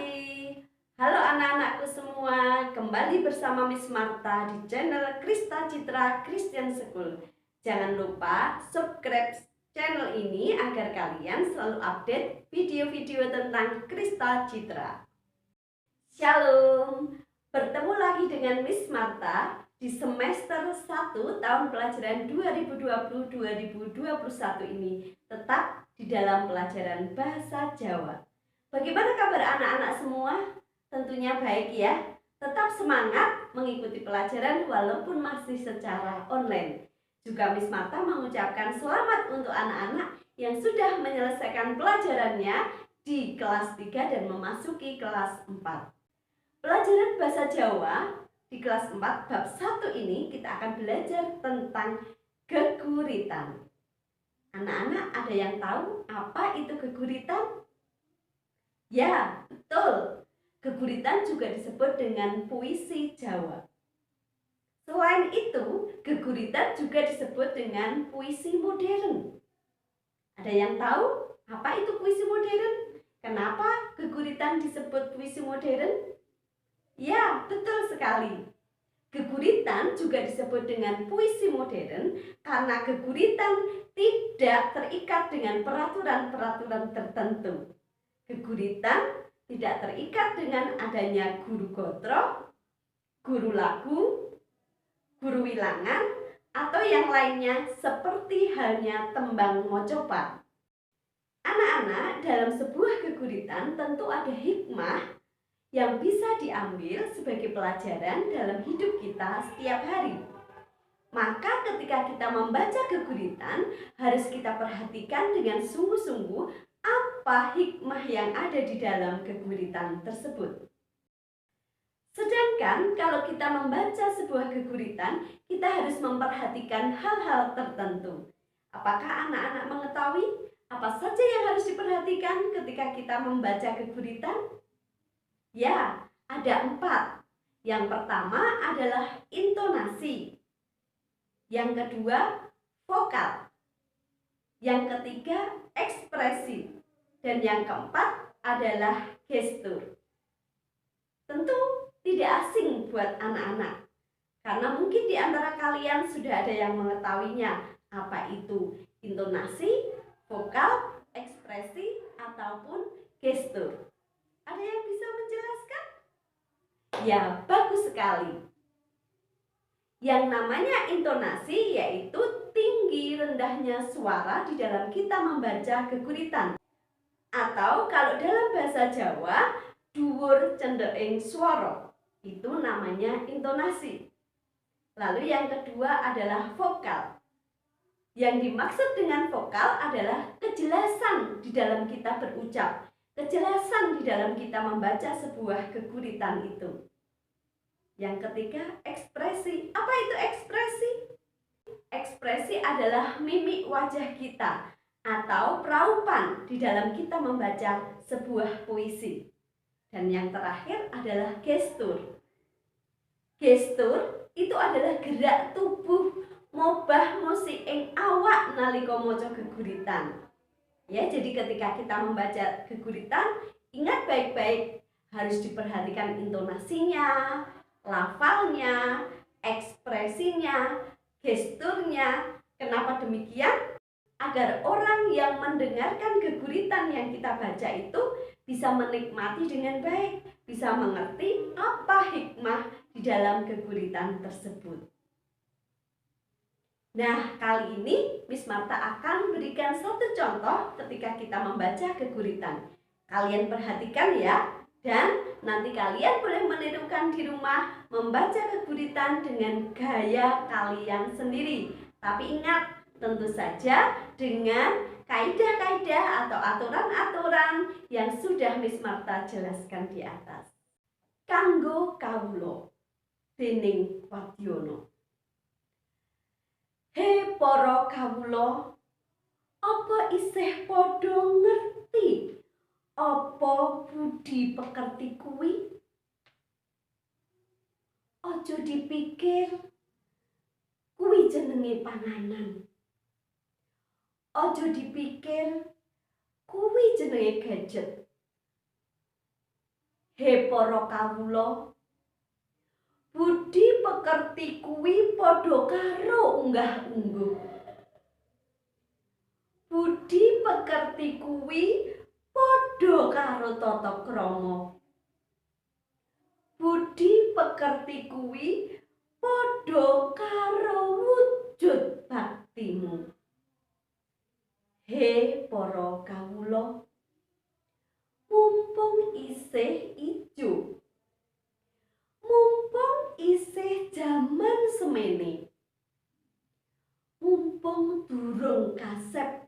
pagi. Halo anak-anakku semua, kembali bersama Miss Marta di channel Krista Citra Christian School. Jangan lupa subscribe channel ini agar kalian selalu update video-video tentang Krista Citra. Shalom, bertemu lagi dengan Miss Marta di semester 1 tahun pelajaran 2020-2021 ini, tetap di dalam pelajaran Bahasa Jawa. Bagaimana kabar anak-anak semua? Tentunya baik ya. Tetap semangat mengikuti pelajaran walaupun masih secara online. Juga Miss Marta mengucapkan selamat untuk anak-anak yang sudah menyelesaikan pelajarannya di kelas 3 dan memasuki kelas 4. Pelajaran Bahasa Jawa di kelas 4 bab 1 ini kita akan belajar tentang geguritan. Anak-anak ada yang tahu apa itu geguritan? Ya, betul. Geguritan juga disebut dengan puisi Jawa. Selain itu, geguritan juga disebut dengan puisi modern. Ada yang tahu apa itu puisi modern? Kenapa geguritan disebut puisi modern? Ya, betul sekali. Geguritan juga disebut dengan puisi modern karena geguritan tidak terikat dengan peraturan-peraturan tertentu. Geguritan tidak terikat dengan adanya guru gotro, guru lagu, guru wilangan, atau yang lainnya seperti halnya tembang mocopat. Anak-anak, dalam sebuah geguritan tentu ada hikmah yang bisa diambil sebagai pelajaran dalam hidup kita setiap hari. Maka ketika kita membaca geguritan, harus kita perhatikan dengan sungguh-sungguh apa hikmah yang ada di dalam geguritan tersebut. Sedangkan kalau kita membaca sebuah geguritan, kita harus memperhatikan hal-hal tertentu. Apakah anak-anak mengetahui apa saja yang harus diperhatikan ketika kita membaca geguritan? Ya, ada 4. Yang pertama adalah intonasi. Yang kedua, vokal. Yang ketiga, ekspresi. Dan yang keempat adalah gestur. Tentu tidak asing buat anak-anak, karena mungkin di antara kalian sudah ada yang mengetahuinya apa itu intonasi, vokal, ekspresi, ataupun gestur. Ada yang bisa menjelaskan? Ya, bagus sekali. Yang namanya intonasi yaitu tinggi rendahnya suara di dalam kita membaca geguritan. Atau kalau dalam bahasa Jawa, dhuwur cendheke swara. Itu namanya intonasi. Lalu yang kedua adalah vokal. Yang dimaksud dengan vokal adalah kejelasan di dalam kita berucap, kejelasan di dalam kita membaca sebuah geguritan itu. Yang ketiga, ekspresi. Apa itu ekspresi? Ekspresi adalah mimik wajah kita atau peraupan di dalam kita membaca sebuah puisi. Dan yang terakhir adalah gestur. Gestur itu adalah gerak tubuh mobah musik ing awak nalika maca geguritan. Ya, jadi ketika kita membaca geguritan, ingat baik-baik harus diperhatikan intonasinya, lafalnya, ekspresinya, gesturnya. Kenapa demikian? Agar orang yang mendengarkan geguritan yang kita baca itu bisa menikmati dengan baik, bisa mengerti apa hikmah di dalam geguritan tersebut. Nah, kali ini Miss Marta akan berikan satu contoh ketika kita membaca geguritan. Kalian perhatikan ya. Dan nanti kalian boleh menirukan di rumah membaca geguritan dengan gaya kalian sendiri. Tapi ingat, tentu saja dengan kaidah-kaidah atau aturan-aturan yang sudah Miss Marta jelaskan di atas. Kanggo kawula dening Wadyono. He para kawula, apa isih padha ngerti apa budi pekerti kuwi? Aja dipikir kuwi jenenge panganan. Aja dipikir kuwi jenenge gadget. He para kawula, budi pekerti kuwi padha karo unggah-ungguh. Budi pekerti kuwi padha karo tata krama. Budi pekerti kuwi padha karo wujud baktimu. He para kawula, mumpung isih ijo, mumpung isih jaman semene, mumpung durung kasep.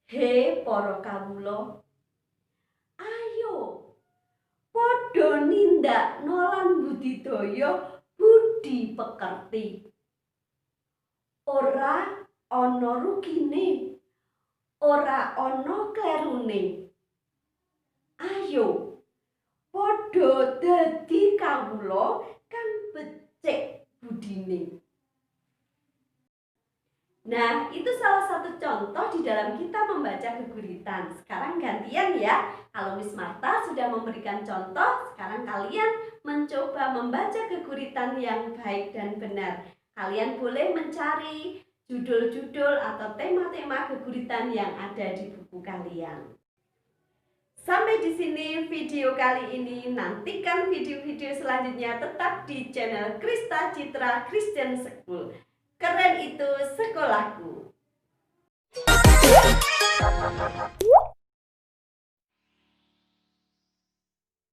He para kawula, ayo padha nindakno lan budidaya budi pekerti. Ora ana rugine, ora ana klerune. Ayo padha dadi kawula kang becik budine. Nah, itu salah satu contoh di dalam kita membaca geguritan. Sekarang gantian ya. Kalau Miss Marta sudah memberikan contoh, sekarang kalian mencoba membaca geguritan yang baik dan benar. Kalian boleh mencari judul-judul atau tema-tema geguritan yang ada di buku kalian. Sampai di sini video kali ini. Nantikan video-video selanjutnya tetap di channel Krista Citra Christian School. Keren itu sekolahku.